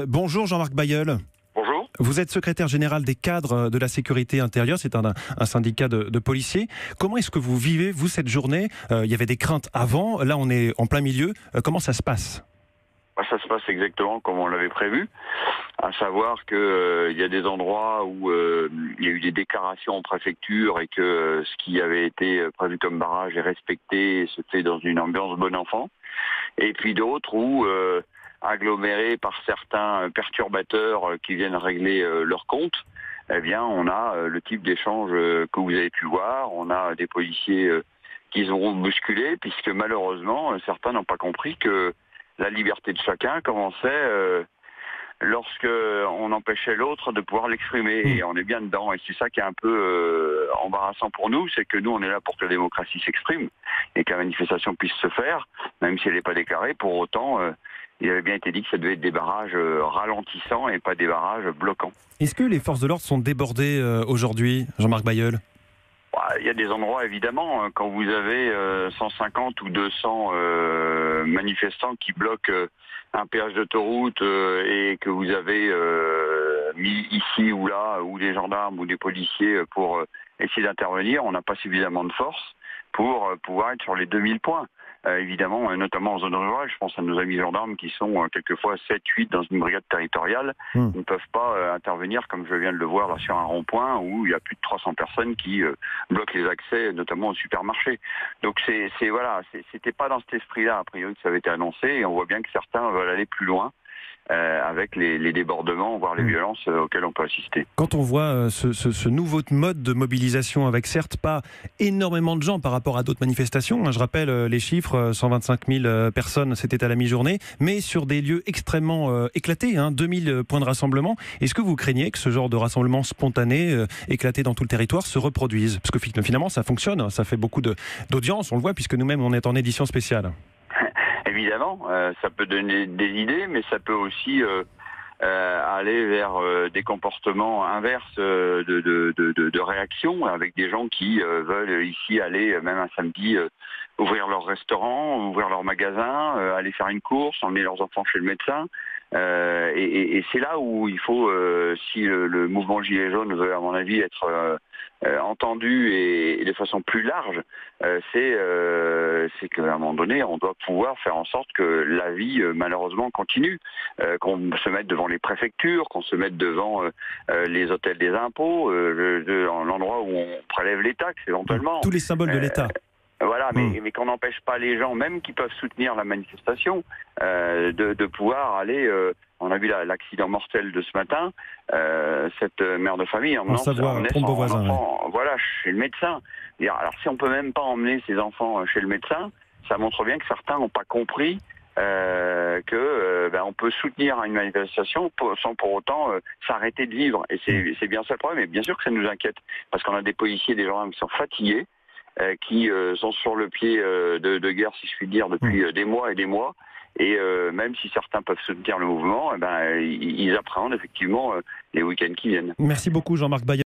Bonjour Jean-Marc Bailleul. Bonjour. Vous êtes secrétaire général des cadres de la sécurité intérieure, c'est un syndicat de policiers. Comment est-ce que vous vivez, vous, cette journée? Il y avait des craintes avant, là on est en plein milieu. Comment ça se passe? Ça se passe exactement comme on l'avait prévu, à savoir que il y a des endroits où il y a eu des déclarations en préfecture et que ce qui avait été prévu comme barrage est respecté et se fait dans une ambiance bon enfant. Et puis d'autres où, agglomérés par certains perturbateurs qui viennent régler leur compte, eh bien on a le type d'échange que vous avez pu voir. On a des policiers qui auront bousculé, puisque malheureusement certains n'ont pas compris que la liberté de chacun commençait lorsque on empêchait l'autre de pouvoir l'exprimer. Et on est bien dedans. Et c'est ça qui est un peu embarrassant pour nous, c'est que nous, on est là pour que la démocratie s'exprime et que la manifestation puisse se faire, même si elle n'est pas déclarée. Pour autant, il avait bien été dit que ça devait être des barrages ralentissants et pas des barrages bloquants. Est-ce que les forces de l'ordre sont débordées aujourd'hui, Jean-Marc Bailleul? Il y a des endroits, évidemment, quand vous avez 150 ou 200 manifestants qui bloquent un péage d'autoroute et que vous avez mis ici ou là, ou des gendarmes ou des policiers pour essayer d'intervenir, on n'a pas suffisamment de force pour pouvoir être sur les 2000 points. Évidemment, notamment en zone rurale, je pense à nos amis gendarmes qui sont quelquefois 7-8 dans une brigade territoriale, ne peuvent pas intervenir comme je viens de le voir là sur un rond-point où il y a plus de 300 personnes qui bloquent les accès, notamment au supermarché. Donc c'était pas dans cet esprit-là a priori que ça avait été annoncé, et on voit bien que certains veulent aller plus loin. Avec les débordements, voire les violences auxquelles on peut assister. Quand on voit ce nouveau mode de mobilisation avec certes pas énormément de gens par rapport à d'autres manifestations, je rappelle les chiffres, 125 000 personnes c'était à la mi-journée, mais sur des lieux extrêmement éclatés, 2000 points de rassemblement. Est-ce que vous craignez que ce genre de rassemblement spontané, éclaté dans tout le territoire, se reproduise? Parce que finalement ça fonctionne, ça fait beaucoup d'audience, on le voit, puisque nous-mêmes on est en édition spéciale. Évidemment, ça peut donner des idées, mais ça peut aussi aller vers des comportements inverses de réaction, avec des gens qui veulent ici aller, même un samedi, ouvrir leur restaurant, ouvrir leur magasin, aller faire une course, emmener leurs enfants chez le médecin. Et c'est là où il faut, si le mouvement Gilets jaunes veut, à mon avis, être entendu et de façon plus large, c'est qu'à un moment donné, on doit pouvoir faire en sorte que la vie, malheureusement, continue. Qu'on se mette devant les préfectures, qu'on se mette devant les hôtels des impôts, l'endroit où on prélève les taxes éventuellement. Tous les symboles de l'État. Voilà, mais qu'on n'empêche pas les gens, même qui peuvent soutenir la manifestation, de pouvoir aller. On a vu l'accident mortel de ce matin, cette mère de famille emmenant son enfant, voilà, chez le médecin. Alors si on peut même pas emmener ses enfants chez le médecin, ça montre bien que certains n'ont pas compris on peut soutenir une manifestation sans pour autant s'arrêter de vivre. Et c'est bien ça le problème. Et bien sûr que ça nous inquiète, parce qu'on a des policiers, des gendarmes qui sont fatigués, qui sont sur le pied de guerre, si je puis dire, depuis des mois et des mois. Et même si certains peuvent soutenir le mouvement, ils appréhendent effectivement les week-ends qui viennent. Merci beaucoup Jean-Marc Bailleul.